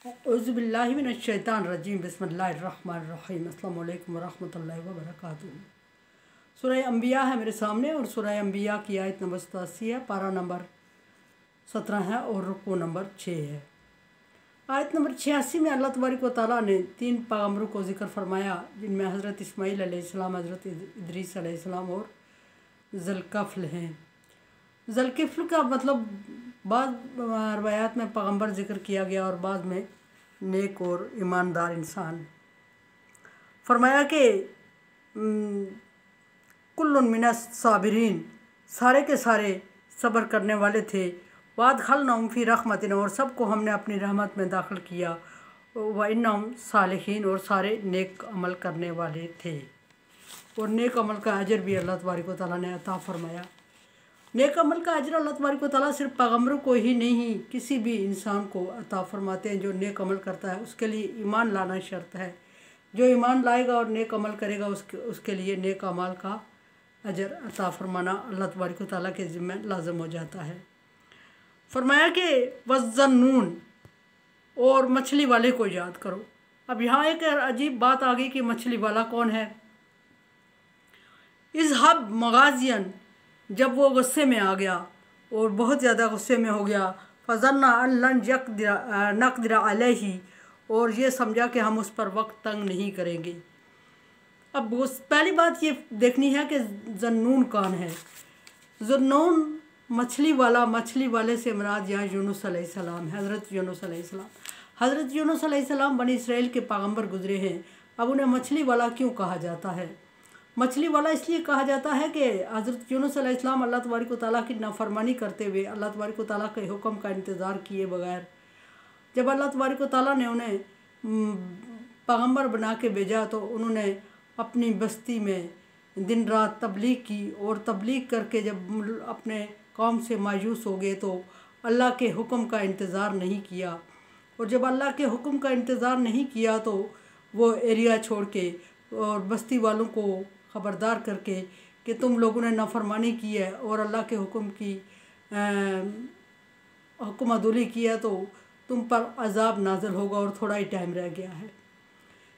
औज़ुबिल्लाहिमिनश्शैतानिर्रजीम बिस्मिल्लाहिर्रहमानिर्रहीम अस्सलामु अलैकुम वरहमतुल्लाहि वबरकातुहू। सूरह अंबिया है मेरे सामने और सूरह अंबिया की आयत नंबर 87 है, पारा नंबर 17 है और रुकू नंबर 6 है। आयत नंबर 86 में अल्लाह तबारक व तआला ने 3 पैगम्बरों को जिक्र फरमाया, जिनमें हज़रत इस्माईल अलैहिस्सलाम, हज़रत इदरीस अलैहिस्सलाम और ज़ुल्किफ्ल हैं। ज़ुल्किफ्ल का मतलब बाद रवायात में पैगम्बर जिक्र किया गया और बाद में नेक और ईमानदार इंसान। फरमाया कि कुल्लुन मिनस साबिरीन, सारे के सारे सब्र करने वाले थे। वाद खलनहुम फी रहमतिना, और सबको हमने अपनी रहमत में दाखिल किया। व इन्नहुम सालिहीन, और सारे नेक अमल करने वाले थे। और नेक अमल का अजर भी अल्लाह तबारक व तआला ने अता फरमाया। नेक अमल का अजर अल्लाह तबारक व तआला सिर्फ पैगम्बरों को ही नहीं, किसी भी इंसान को अता फरमाते हैं। जो नेक अमल करता है उसके लिए ईमान लाना शर्त है। जो ईमान लाएगा और नेक अमल करेगा उसके लिए नेक अमल का अजर अता फरमाना अल्लाह तबारक व तआला के ज़िम्मे लाज़िम हो जाता है। फरमाया कि वज़्ज़न्नून, और मछली वाले को याद करो। अब यहाँ एक अजीब बात आ गई कि मछली वाला कौन है। इज़हब मगाज़ियन, जब वो गुस्से में आ गया और बहुत ज़्यादा गुस्से में हो गया, फ़ज़न्ना अल्लन नक़दिर अलैहि, और ये समझा कि हम उस पर वक्त तंग नहीं करेंगे। अब पहली बात ये देखनी है कि ज़न्नून कौन है। ज़न्नून मछली वाला, मछली वाले से मुराद यहाँ यूनुस अलैहिस्सलाम है, हज़रत यूनुस अलैहिस्सलाम। हज़रत यूनुस अलैहिस्सलाम बनी इसराइल के पैगम्बर गुजरे हैं। अब उन्हें मछली वाला क्यों कहा जाता है? मछली वाला इसलिए कहा जाता है कि हज़रत यूनुस अलैहिस्सलाम अल्लाह तबारक व तआला की नाफरमानी करते हुए, अल्लाह तबारक व तआला के हुक्म का इंतज़ार किए बगैर, जब अल्लाह तबारक व तआला ने उन्हें पैगम्बर बना के भेजा तो उन्होंने अपनी बस्ती में दिन रात तबलीग की। और तबलीग करके जब अपने कौम से मायूस हो गए तो अल्लाह के हुक्म का इंतज़ार नहीं किया। और जब अल्लाह के हुक्म का इंतज़ार नहीं किया तो वो एरिया छोड़ के और बस्ती वालों को ख़बरदार करके कि तुम लोगों ने नाफरमानी की है और अल्लाह के हुक्म की हुक्म अदूली की है, तो तुम पर अज़ाब नाज़िल होगा और थोड़ा ही टाइम रह गया है।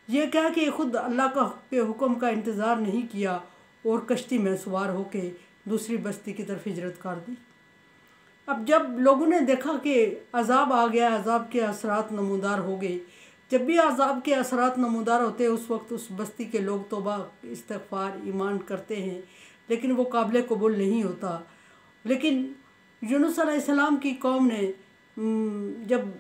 ये क्या कि ख़ुद अल्लाह के हुक्म का इंतज़ार नहीं किया और कश्ती में सवार होके दूसरी बस्ती की तरफ हिजरत कर दी। अब जब लोगों ने देखा कि अज़ाब आ गया, अज़ाब के असरात नमूदार हो गए। जब भी अज़ाब के असरात नमूदार होते हैं उस वक्त उस बस्ती के लोग तौबा, इस्तिग़फ़ार, ईमान करते हैं, लेकिन वो काबिल कबूल नहीं होता। लेकिन यूनुस अलैहिस्सलाम की कौम ने जब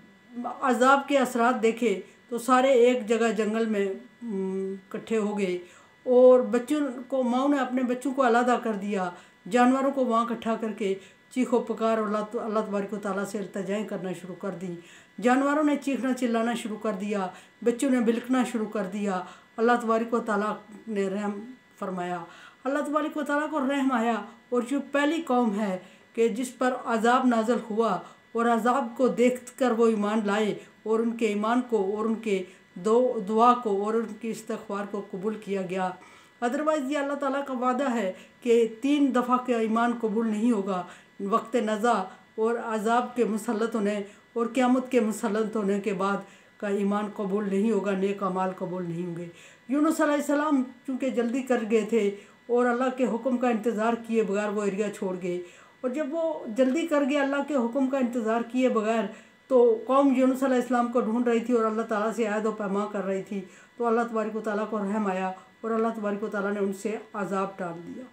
अज़ाब के असरात देखे तो सारे एक जगह जंगल में इकट्ठे हो गए और बच्चों को, माँ ने अपने बच्चों को अलहदा कर दिया, जानवरों को वहाँ इकट्ठा करके चीखो पुकार और अल्लाह तबारक व तआला से इल्तिजाएं करना शुरू कर दी। जानवरों ने चीखना चिल्लाना शुरू कर दिया, बच्चों ने बिलकना शुरू कर दिया। अल्लाह तबारक व तआला ने रहम फरमाया, अल्लाह तबारक व तआला को रहम आया। और जो पहली कौम है कि जिस पर अज़ाब नाज़िल हुआ और अज़ाब को देख कर वो ईमान लाए और उनके ईमान को और उनके दुआ को और उनकी इस्तिग़फ़ार को कबूल किया गया। अदरवाइज़ ये अल्लाह ताला का वादा है कि 3 दफ़ा के ईमान कबूल नहीं होगा। वक्त नज़ा और अज़ाब के मुसल्लत होने और क़यामत के मुसल्लत होने के बाद का ईमान कबूल नहीं होगा, नेक अमाल कबूल नहीं होंगे। यूनुस अलैहिस्सलाम चूँकि जल्दी कर गए थे और अल्लाह के हुक्म का इंतज़ार किए बगैर वो एरिया छोड़ गए। और जब वो जल्दी कर गए अल्लाह के हुक्म का इंतज़ार किए बगैर, तो कौम यूनुस अलैहिस्सलाम को ढूंढ रही थी और अल्लाह ताला से अहद व पैमा कर रही थी। तो अल्लाह तबारक व तआला को रहम आया और अल्लाह तबारक व तआला ने उनसे अज़ाब टाल दिया।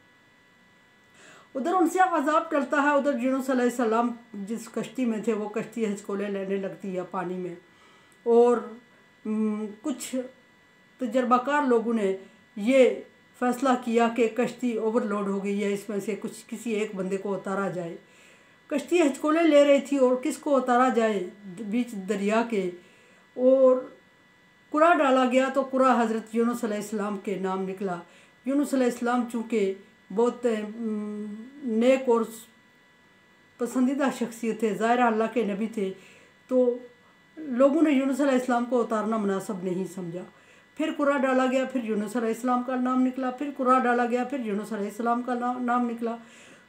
उधर उनसे अज़ाब टलता है, उधर यूनुस अलैहिस्सलाम जिस कश्ती में थे वो कश्ती हिचकोले लेने लगती है पानी में। और कुछ तजर्बाकार लोगों ने ये फ़ैसला किया कि कश्ती ओवरलोड हो गई है, इसमें से किसी एक बंदे को उतारा जाए। कश्ती हिचकोले ले रही थी और किसको उतारा जाए बीच दरिया के, और कुरा डाला गया तो कुरा हज़रत यूनुस अलैहिस्सलाम के नाम निकला। यूनुस अलैहिस्सलाम चूँकि बहुत नेक और पसंदीदा शख्सियत थे, ज़ाहिर अल्लाह के नबी थे, तो लोगों ने यूनुस अलैहिस्सलाम को उतारना मुनासिब नहीं समझा। फिर कुरा डाला गया, फिर यूनुस अलैहिस्सलाम का नाम निकला, फिर कुरा डाला गया, फिर यूनुस अलैहिस्सलाम का नाम निकला।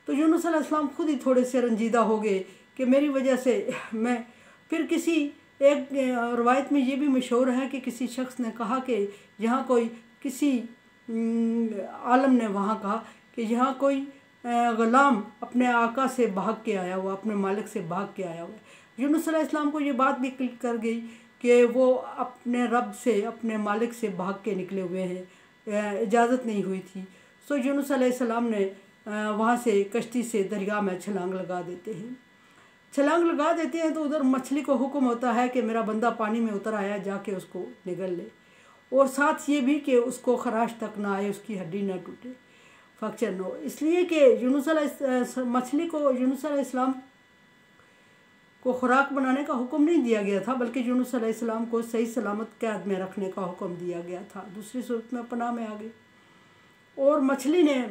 तो यूनुस अलैहिस्सलाम खुद ही थोड़े से रंजीदा हो गए कि मेरी वजह से मैं फिर किसी एक रवायत में ये भी मशहूर है कि किसी शख्स ने कहा कि यहाँ कोई किसी आलम ने वहाँ कहा कि यहाँ कोई ग़ुलाम अपने आका से भाग के आया हुआ, अपने मालिक से भाग के आया हुआ है। यूनुस अलैहिस्सलाम को ये बात भी क्लिक कर गई कि वो अपने रब से, अपने मालिक से भाग के निकले हुए हैं, इजाज़त नहीं हुई थी। सो यूनुस अलैहिस्सलाम ने वहाँ से कश्ती से दरिया में छलांग लगा देते हैं। छलांग लगा देते हैं तो उधर मछली को हुक्म होता है कि मेरा बंदा पानी में उतर आया, जाके उसको निगल ले, और साथ ये भी कि उसको खराश तक ना आए, उसकी हड्डी ना टूटे, फ्रैक्चर न हो। इसलिए कि मछली को यूनुस अलैहिस्सलाम को खुराक बनाने का हुक्म नहीं दिया गया था, बल्कि यूनुस अलैहिस्सलाम को सही सलामत कैद में रखने का हुक्म दिया गया था। दूसरी सूरत में पनाह में आ गए। और मछली ने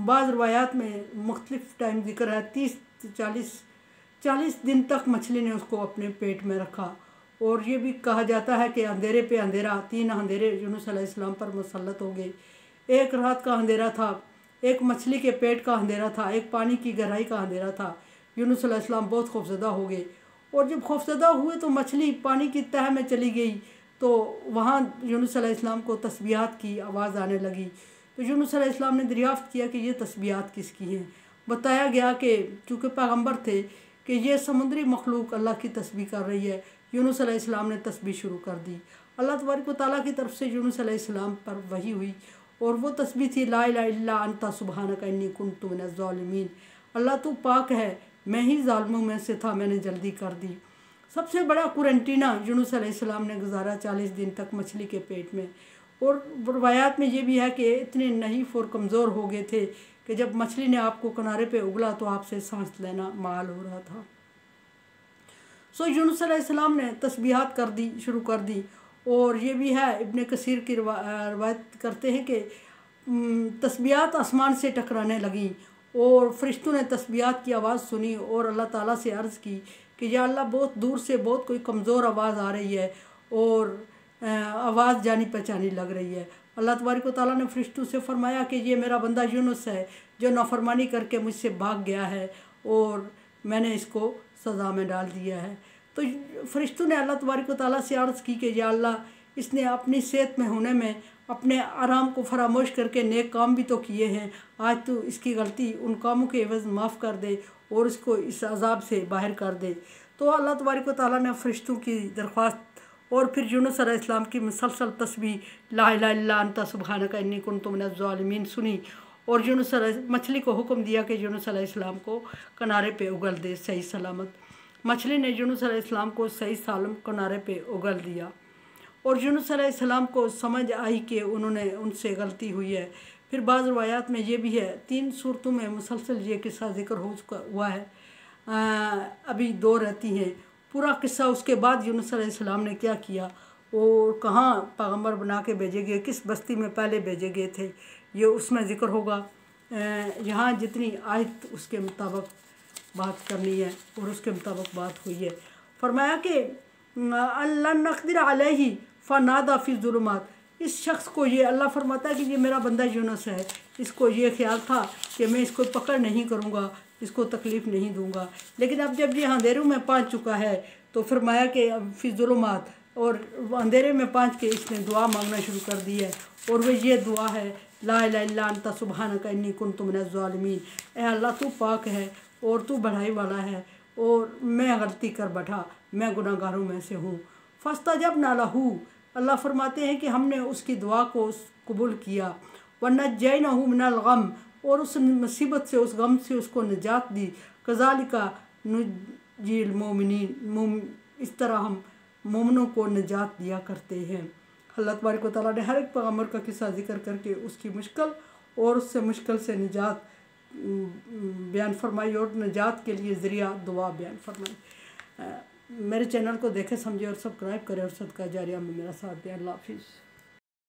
बाज़ रवायात में मुख्तलिफ टाइम जिक्र है, 30-40 दिन तक मछली ने उसको अपने पेट में रखा। और ये भी कहा जाता है कि अंधेरे पे अंधेरा, 3 अंधेरे यूनुस अलैहिस्सलाम पर मुसल्लत हो गए। एक रात का अंधेरा था, एक मछली के पेट का अंधेरा था, एक पानी की गहराई का अंधेरा था। यूनुस अलैहिस्सलाम बहुत खौफज़दा हो गए, और जब खौफज़दा हुए तो मछली पानी की तह में चली गई। तो वहाँ यूनुस अलैहिस्सलाम को तस्बीहात की आवाज़ आने लगी। तो यूनुस अलैहिस्सलाम ने दरियाफ़्त किया कि ये तस्बीहात किसकी हैं। बताया गया कि चूँकि पैगम्बर थे कि ये समुद्री मखलूक अल्लाह की तस्बीह कर रही है। यूनुस अलैहिस्सलाम ने तस्बीह शुरू कर दी। अल्लाह तबारक व तआला की तरफ से यूनुस अलैहिस्सलाम पर वही हुई, और वो तस्बीह थी ला इलाहा इल्ला अंता सुब्हानका इन्नी कुन्तु मिनज़ ज़ालिमीन। अल्लाह तू पाक है, मैं ही ज़ालिमों में से था, मैंने जल्दी कर दी। सबसे बड़ा कुरंटीना यूनुस अलैहिस्सलाम ने गुजारा 40 दिन तक मछली के पेट में। और रवायात में ये भी है कि इतने नहीफ और कमज़ोर हो गए थे कि जब मछली ने आपको किनारे पे उगला तो आपसे सांस लेना माल हो रहा था। सो यूनुस अलैहिस्सलाम ने तस्बीहात शुरू कर दी। और ये भी है, इब्ने कसीर की रवायत करते हैं कि तस्बीहात आसमान से टकराने लगीं, और फरिश्तों ने तस्बीहात की आवाज़ सुनी और अल्लाह ताला से अर्ज़ की कि या अल्लाह, बहुत दूर से बहुत कोई कमज़ोर आवाज़ आ रही है, और आवाज़ जानी पहचानी लग रही है। अल्लाह तबारक व तआला ने फरिश्तों से फरमाया कि ये मेरा बंदा यूनुस है, जो नाफरमानी करके मुझसे भाग गया है, और मैंने इसको सज़ा में डाल दिया है। तो फरिश्तों ने अल्लाह तबारक व तआला से अर्ज़ की कि या अल्लाह, इसने अपनी सेहत में होने में अपने आराम को फरामोश करके नेक काम भी तो किए हैं। आज तो इसकी गलती, उन कामों के एवज़ माफ़ कर दे और इसको इस अज़ाब से बाहर कर दे। तो अल्लाह तबारक व तआला ने फरिश्तों की दरख्वास्त और फिर यूनुस अलैहिस्सलाम की मुसलसल तस्बीह ला इलाहा इल्ला अंता सुब्हानका इन्नी कुन्तु मिनज़ ज़ालिमीन सुनी, और मछली को हुक्म दिया कि यूनुस अलैहिस्सलाम को किनारे पे उगल दे सही सलामत। मछली ने यूनुस अलैहिस्सलाम को सही सालम किनारे पे उगल दिया। और यूनुस अलैहिस्सलाम को समझ आई कि उनसे गलती हुई है। फिर बाज़ रवायात में ये भी है, 3 सूरतों में मुसलसल ये किस्सा ज़िक्र हुआ है, अभी 2 रहती हैं। पूरा किस्सा उसके बाद यूनुस अलैहिस्सलाम ने क्या किया और कहाँ पैगम्बर बना के भेजे गए, किस बस्ती में पहले भेजे गए थे, ये उसमें ज़िक्र होगा। यहाँ जितनी आयत उसके मुताबिक बात करनी है और उसके मुताबिक बात हुई है। फरमाया कि अल्लाह नक़दिर अलैहि फ़नादा फ़ी ज़ुलुमात। इस शख्स को, ये अल्लाह फरमाता है कि ये मेरा बंदा यूनुस है, इसको ये ख्याल था कि मैं इसको पकड़ नहीं करूँगा, इसको तकलीफ़ नहीं दूँगा। लेकिन अब जब ये अंधेरों में पहुँच चुका है तो फरमाया कि फ़ी ज़ुलुमात, और अंधेरे में पहुँच के इसने दुआ मांगना शुरू कर दी है। और वह ये दुआ है ला इलाहा इल्ला अंता सुब्हानका इन्नी कुन्तु मिनज़ ज़ालिमीन। ए अल्लाह, तू पाक है और तू बढ़ाई वाला है, और मैं गलती कर बैठा, मैं गुनाहगारों में से हूँ। फ़स्तजबना लहू, अल्लाह फरमाते हैं कि हमने उसकी दुआ को कबूल किया। वनज्जयनाहु मिनल गम, और उस मुसीबत से, उस गम से उसको निजात दी। कज़ालिका नुज्जिल मोमिनीन, इस तरह हम मोमिनों को निजात दिया करते हैं। अल्लाह तबारक व तआला ने हर एक पैगम्बर का किस्सा जिक्र करके उसकी मुश्किल और उससे मुश्किल से निजात बयान फरमाई, और निजात के लिए ज़रिया दुआ बयान फरमाई। मेरे चैनल को देखें, समझे और सब्सक्राइब करें, और सदका जारिया में मेरा साथ दें। अल्लाह हाफिज़।